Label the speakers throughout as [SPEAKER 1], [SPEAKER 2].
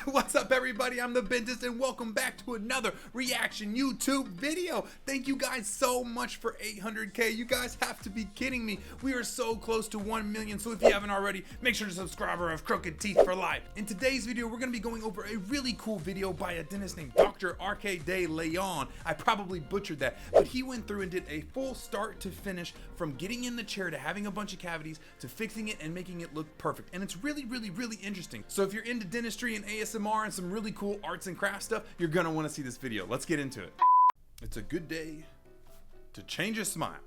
[SPEAKER 1] What's up, everybody? I'm the Bentist, and welcome back to another reaction YouTube video. Thank you guys so much for 800K. You guys have to be kidding me. We are so close to 1 million, so if you haven't already, make sure to subscribe or have crooked teeth for life. In today's video, we're going to be going over a really cool video by a dentist named Dr. RK de Leon. I probably butchered that, but he went through and did a full start to finish from getting in the chair to having a bunch of cavities to fixing it and making it look perfect. And it's really interesting. So if you're into dentistry and ASMR and some really cool arts and crafts stuff, you're gonna want to see this video. Let's get into it. It's a good day to change a smile.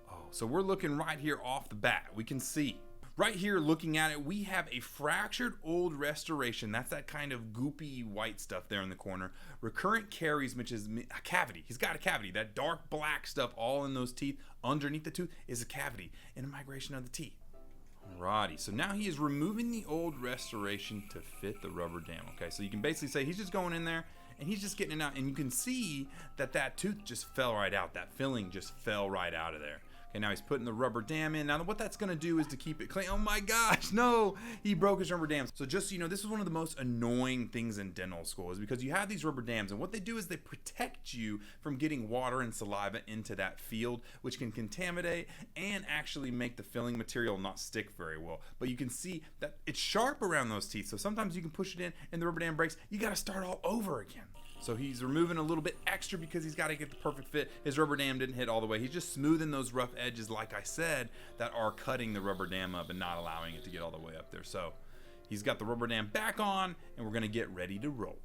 [SPEAKER 1] Oh, so we're looking right here off the bat. We can see right here, looking at it, we have a fractured old restoration. That's that kind of goopy white stuff there in the corner. Recurrent caries, which is a cavity. He's got a cavity. That dark black stuff all in those teeth underneath the tooth is a cavity and a migration of the teeth. Alrighty, so now he is removing the old restoration to fit the rubber dam. Okay, so you can basically say he's just going in there and he's just getting it out, and you can see that that tooth just fell right out. That filling just fell right out of there. Okay, now he's putting the rubber dam in. Now what that's gonna do is to keep it clean. Oh my gosh, no, he broke his rubber dams. So just so you know, this is one of the most annoying things in dental school, is because you have these rubber dams, and what they do is they protect you from getting water and saliva into that field, which can contaminate and actually make the filling material not stick very well. But you can see that it's sharp around those teeth, so sometimes you can push it in and the rubber dam breaks. You gotta start all over again. So he's removing a little bit extra because he's got to get the perfect fit. His rubber dam didn't hit all the way. He's just smoothing those rough edges, like I said, that are cutting the rubber dam up and not allowing it to get all the way up there. So he's got the rubber dam back on, and we're going to get ready to roll.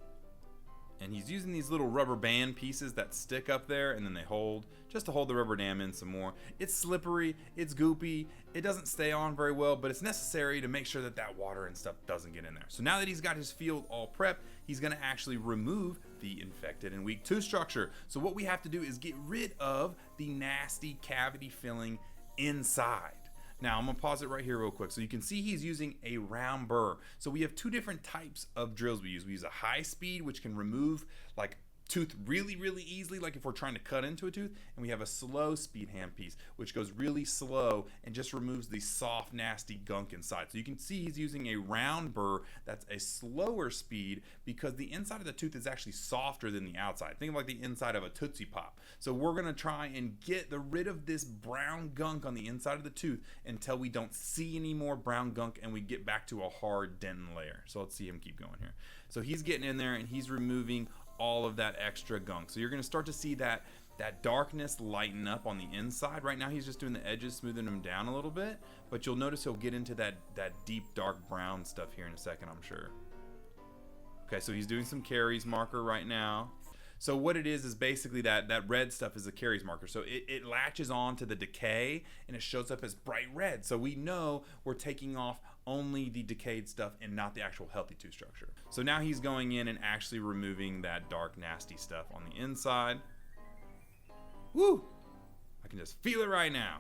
[SPEAKER 1] And he's using these little rubber band pieces that stick up there and then they hold, just to hold the rubber dam in some more. It's slippery, it's goopy, it doesn't stay on very well, but it's necessary to make sure that that water and stuff doesn't get in there. So now that he's got his field all prepped, he's gonna actually remove the infected and weak tooth structure. So what we have to do is get rid of the nasty cavity filling inside. Now I'm gonna pause it right here real quick so you can see he's using a round burr. So we have two different types of drills we use. We use a high speed, which can remove like tooth really easily, like if we're trying to cut into a tooth, and we have a slow speed handpiece, which goes really slow and just removes the soft nasty gunk inside. So you can see he's using a round burr that's a slower speed because the inside of the tooth is actually softer than the outside. Think of like the inside of a Tootsie Pop. So we're gonna try and get rid of this brown gunk on the inside of the tooth until we don't see any more brown gunk and we get back to a hard dentin layer. So let's see him keep going here. So he's getting in there and he's removing all of that extra gunk. So you're going to start to see that darkness lighten up on the inside. Right now he's just doing the edges, smoothing them down a little bit, but you'll notice he'll get into that deep dark brown stuff here in a second, I'm sure. Okay, so he's doing some caries marker right now. So what it is basically that red stuff is a caries marker. So it latches on to the decay and it shows up as bright red. So we know we're taking off only the decayed stuff and not the actual healthy tooth structure. So now he's going in and actually removing that dark nasty stuff on the inside. Woo! I can just feel it right now.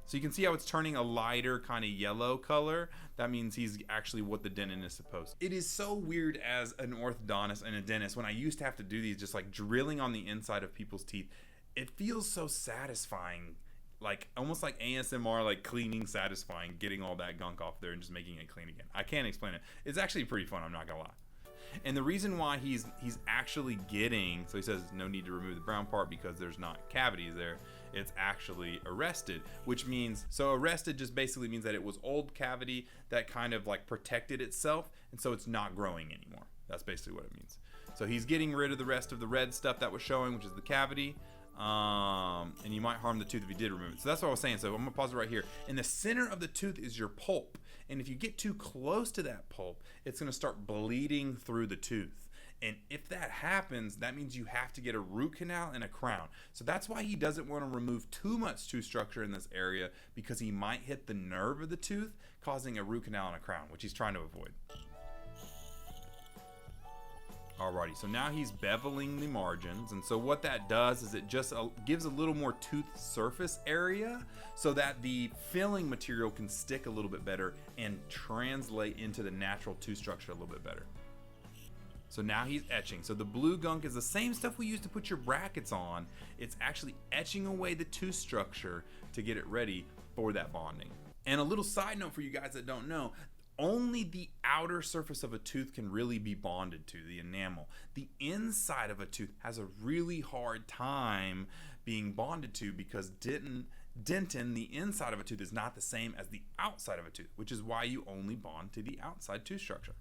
[SPEAKER 1] So you can see how it's turning a lighter kind of yellow color. That means he's actually what the dentin is supposed to. It is so weird as an orthodontist and a dentist, when I used to have to do these, just like drilling on the inside of people's teeth, it feels so satisfying. Like almost like ASMR, like cleaning, satisfying, getting all that gunk off there and just making it clean again. I can't explain it. It's actually pretty fun, I'm not gonna lie. And the reason why he's actually getting, so he says no need to remove the brown part because there's not cavities there, it's actually arrested, which means, so arrested just basically means that it was old cavity that kind of like protected itself, and so it's not growing anymore. That's basically what it means. So he's getting rid of the rest of the red stuff that was showing, which is the cavity. And you might harm the tooth if you did remove it. So that's what I was saying. So I'm gonna pause it right here. In the center of the tooth is your pulp, and if you get too close to that pulp, it's gonna start bleeding through the tooth. And if that happens, that means you have to get a root canal and a crown. So that's why he doesn't want to remove too much tooth structure in this area, because he might hit the nerve of the tooth, causing a root canal and a crown, which he's trying to avoid. Alrighty, so now he's beveling the margins, and so what that does is it just gives a little more tooth surface area so that the filling material can stick a little bit better and translate into the natural tooth structure a little bit better. So now he's etching. So the blue gunk is the same stuff we use to put your brackets on. It's actually etching away the tooth structure to get it ready for that bonding. And a little side note for you guys that don't know, only the outer surface of a tooth can really be bonded to, the enamel. The inside of a tooth has a really hard time being bonded to because dentin, the inside of a tooth, is not the same as the outside of a tooth, which is why you only bond to the outside tooth structure.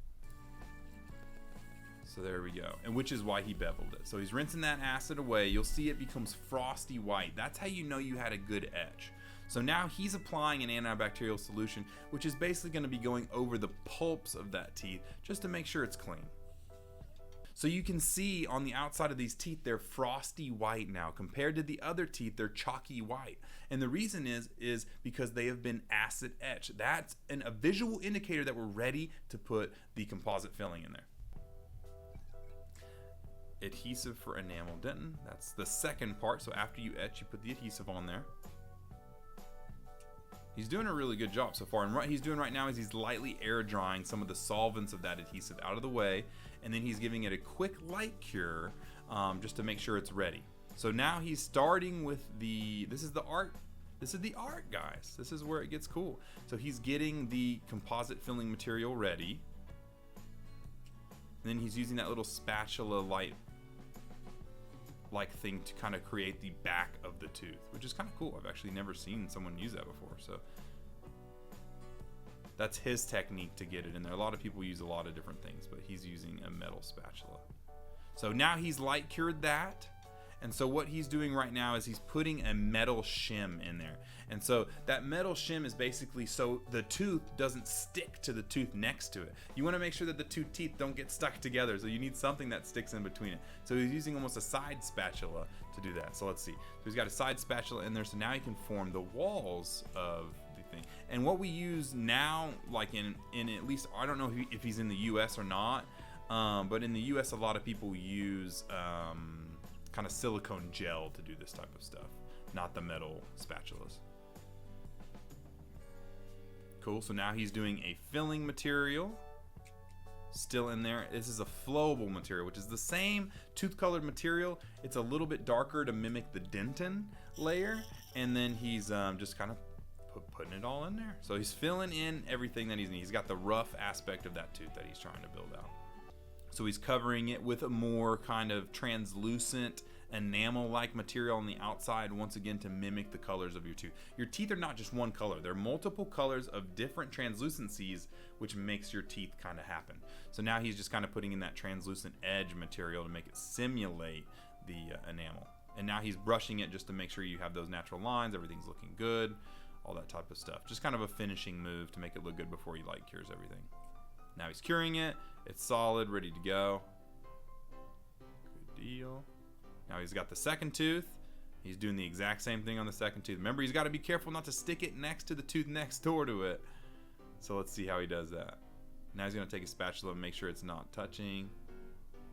[SPEAKER 1] So there we go, and which is why he beveled it. So he's rinsing that acid away. You'll see it becomes frosty white. That's how you know you had a good etch. So now he's applying an antibacterial solution, which is basically going to be going over the pulps of that teeth just to make sure it's clean. So you can see on the outside of these teeth, they're frosty white now. Compared to the other teeth, they're chalky white. And the reason is because they have been acid etched. That's a visual indicator that we're ready to put the composite filling in there. Adhesive for enamel dentin. That's the second part. So after you etch, you put the adhesive on there. He's doing a really good job so far, and what he's doing right now is he's lightly air drying some of the solvents of that adhesive out of the way, and then he's giving it a quick light cure just to make sure it's ready. So now he's starting with this is the art, guys. This is where it gets cool. So he's getting the composite filling material ready, and then he's using that little spatula like thing to kind of create the back of the tooth, which is kind of cool. I've actually never seen someone use that before. So that's his technique to get it in there. A lot of people use a lot of different things, but he's using a metal spatula. So now he's light cured that. And so what he's doing right now is he's putting a metal shim in there. And so that metal shim is basically so the tooth doesn't stick to the tooth next to it. You want to make sure that the two teeth don't get stuck together. So you need something that sticks in between it. So he's using almost a side spatula to do that. So let's see. So he's got a side spatula in there. So now he can form the walls of the thing. And what we use now, like in at least, I don't know if he's in the US or not, but in the US, a lot of people use kind of silicone gel to do this type of stuff, not the metal spatulas. Cool, so now he's doing a filling material, still in there. This is a flowable material, which is the same tooth colored material. It's a little bit darker to mimic the dentin layer, and then he's just kind of putting it all in there. So he's filling in everything that he's needs. He's got the rough aspect of that tooth that he's trying to build out. So he's covering it with a more kind of translucent enamel-like material on the outside, once again to mimic the colors of your tooth. Your teeth are not just one color. They're multiple colors of different translucencies, which makes your teeth kind of happen. So now he's just kind of putting in that translucent edge material to make it simulate the enamel. And now he's brushing it just to make sure you have those natural lines, everything's looking good, all that type of stuff. Just kind of a finishing move to make it look good before he light cures everything. Now he's curing it. It's solid, ready to go. Good deal. Now he's got the second tooth. He's doing the exact same thing on the second tooth. Remember, he's got to be careful not to stick it next to the tooth next door to it. So let's see how he does that. Now he's going to take a spatula and make sure it's not touching.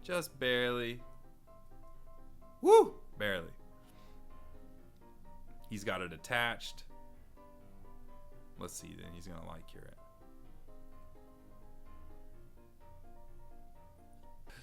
[SPEAKER 1] Just barely. Woo! Barely. He's got it attached. Let's see then. He's going to light cure it.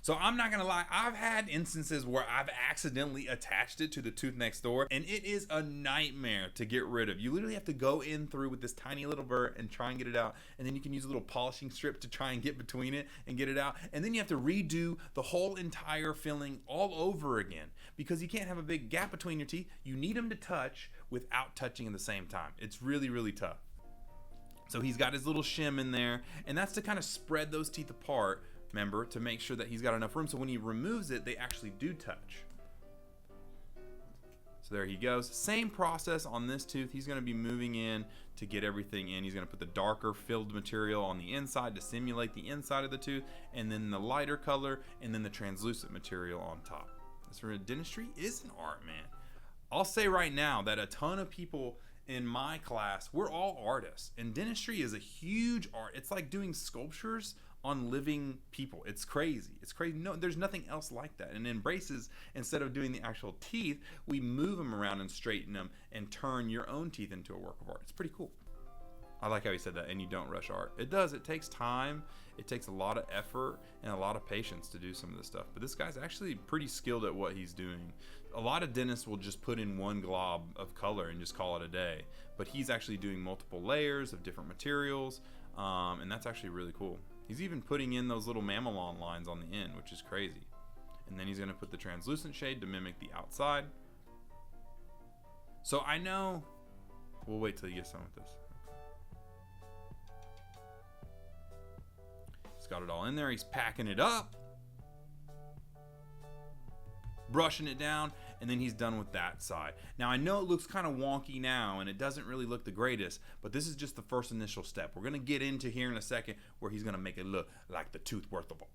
[SPEAKER 1] So I'm not gonna lie, I've had instances where I've accidentally attached it to the tooth next door, and it is a nightmare to get rid of. You literally have to go in through with this tiny little burr and try and get it out, and then you can use a little polishing strip to try and get between it and get it out, and then you have to redo the whole entire filling all over again because you can't have a big gap between your teeth. You need them to touch without touching at the same time. It's really, really tough. So he's got his little shim in there, and that's to kind of spread those teeth apart. Remember, to make sure that he's got enough room so when he removes it, they actually do touch. So there he goes. Same process on this tooth. He's going to be moving in to get everything in. He's going to put the darker filled material on the inside to simulate the inside of the tooth, and then the lighter color, and then the translucent material on top. This for dentistry is an art, man. I'll say right now that a ton of people in my class, we're all artists, and dentistry is a huge art. It's like doing sculptures on living people. It's crazy. It's crazy. No, there's nothing else like that. And in braces, instead of doing the actual teeth, we move them around and straighten them and turn your own teeth into a work of art. It's pretty cool. I like how he said that, and you don't rush art. It does. It takes time. It takes a lot of effort and a lot of patience to do some of this stuff. But this guy's actually pretty skilled at what he's doing. A lot of dentists will just put in one glob of color and just call it a day. But he's actually doing multiple layers of different materials. And that's actually really cool. He's even putting in those little mamelon lines on the end, which is crazy. And then he's going to put the translucent shade to mimic the outside. So I know, we'll wait till you get some with this. He's got it all in there. He's packing it up, brushing it down, and then he's done with that side. Now I know it looks kind of wonky now and it doesn't really look the greatest, but this is just the first initial step. We're gonna get into here in a second where he's gonna make it look like the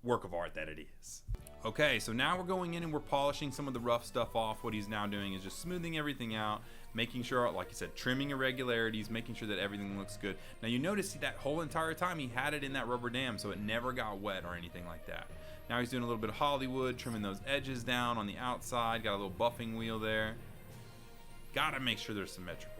[SPEAKER 1] work of art that it is. Okay, so now we're going in and we're polishing some of the rough stuff off. What he's now doing is just smoothing everything out, making sure, like I said, trimming irregularities, making sure that everything looks good. Now you notice that whole entire time he had it in that rubber dam, so it never got wet or anything like that. Now he's doing a little bit of Hollywood, trimming those edges down on the outside, got a little buffing wheel there. Gotta make sure they're symmetrical.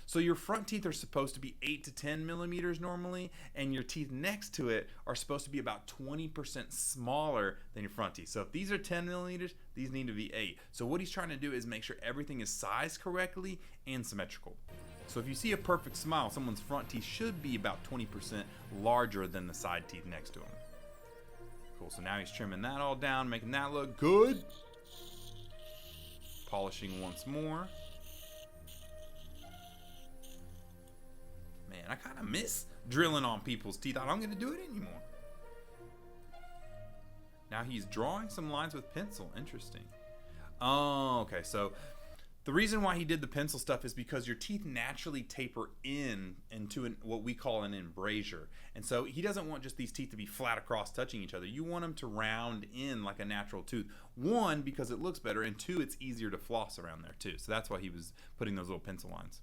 [SPEAKER 1] So your front teeth are supposed to be 8 to 10 millimeters normally, and your teeth next to it are supposed to be about 20% smaller than your front teeth. So if these are 10 millimeters, these need to be 8. So what he's trying to do is make sure everything is sized correctly and symmetrical. So if you see a perfect smile, someone's front teeth should be about 20% larger than the side teeth next to them. Cool, so now he's trimming that all down, making that look good. Polishing once more. Man, I kind of miss drilling on people's teeth. I'm going to do it anymore. Now he's drawing some lines with pencil. Interesting. Oh, okay, so the reason why he did the pencil stuff is because your teeth naturally taper into what we call an embrasure. And so he doesn't want just these teeth to be flat across touching each other. You want them to round in like a natural tooth. One, because it looks better, and two, it's easier to floss around there too. So that's why he was putting those little pencil lines.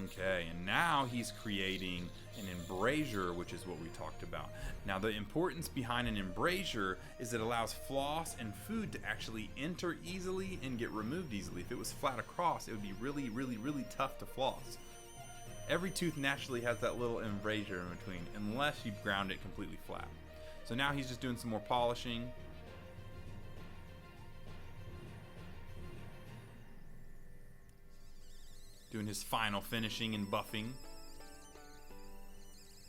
[SPEAKER 1] Okay, and now he's creating an embrasure, which is what we talked about. Now the importance behind an embrasure is it allows floss and food to actually enter easily and get removed easily. If it was flat across, it would be really, really, really tough to floss. Every tooth naturally has that little embrasure in between, unless you ground it completely flat. So now he's just doing some more polishing. Doing his final finishing and buffing.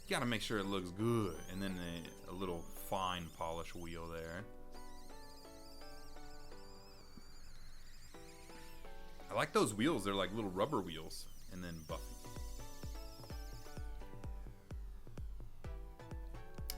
[SPEAKER 1] You gotta make sure it looks good. And then a little fine polish wheel there. I like those wheels. They're like little rubber wheels. And then buffing.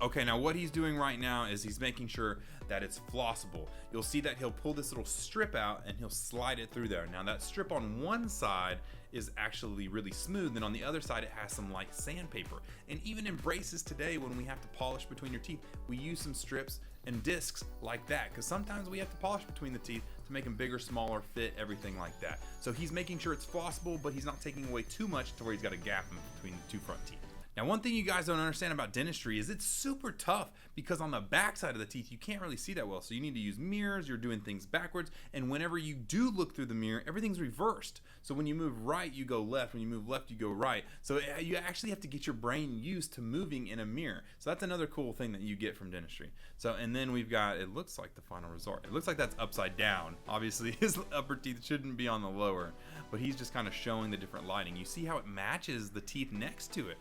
[SPEAKER 1] Okay, now what he's doing right now is he's making sure that it's flossable. You'll see that he'll pull this little strip out and he'll slide it through there. Now that strip on one side is actually really smooth, and on the other side it has some like sandpaper. And even in braces today, when we have to polish between your teeth, we use some strips and discs like that, because sometimes we have to polish between the teeth to make them bigger, smaller, fit, everything like that. So he's making sure it's flossable, but he's not taking away too much to where he's got a gap in between the two front teeth. Now, one thing you guys don't understand about dentistry is it's super tough, because on the back side of the teeth, you can't really see that well. So you need to use mirrors, you're doing things backwards, and whenever you do look through the mirror, everything's reversed. So when you move right, you go left. When you move left, you go right. So you actually have to get your brain used to moving in a mirror. So that's another cool thing that you get from dentistry. So, and then we've got, it looks like the final result. It looks like that's upside down. Obviously, his upper teeth shouldn't be on the lower, but he's just kind of showing the different lighting. You see how it matches the teeth next to it.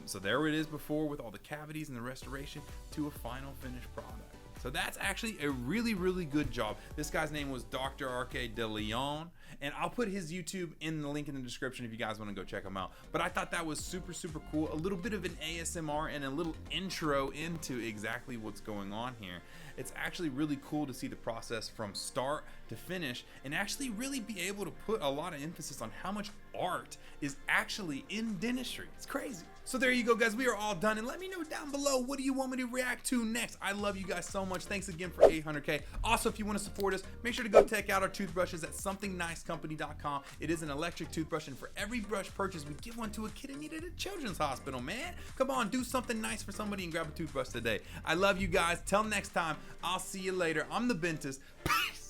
[SPEAKER 1] So there it is before with all the cavities and the restoration to a final finished product. So that's actually a really, really good job. This guy's name was Dr. Arque de Leon, and I'll put his YouTube in the link in the description if you guys want to go check him out. But I thought that was super, super cool. A little bit of an ASMR and a little intro into exactly what's going on here. It's actually really cool to see the process from start to finish and actually really be able to put a lot of emphasis on how much art is actually in dentistry. It's crazy. So there you go, guys. We are all done, and let me know down below, what do you want me to react to next? I love you guys so much. Thanks again for 800K. Also, if you want to support us, make sure to go check out our toothbrushes at somethingnicecompany.com. It is an electric toothbrush, and for every brush purchase, we give one to a kid in need at a children's hospital, man. Come on, do something nice for somebody and grab a toothbrush today. I love you guys. Till next time, I'll see you later. I'm the Bentist. Peace.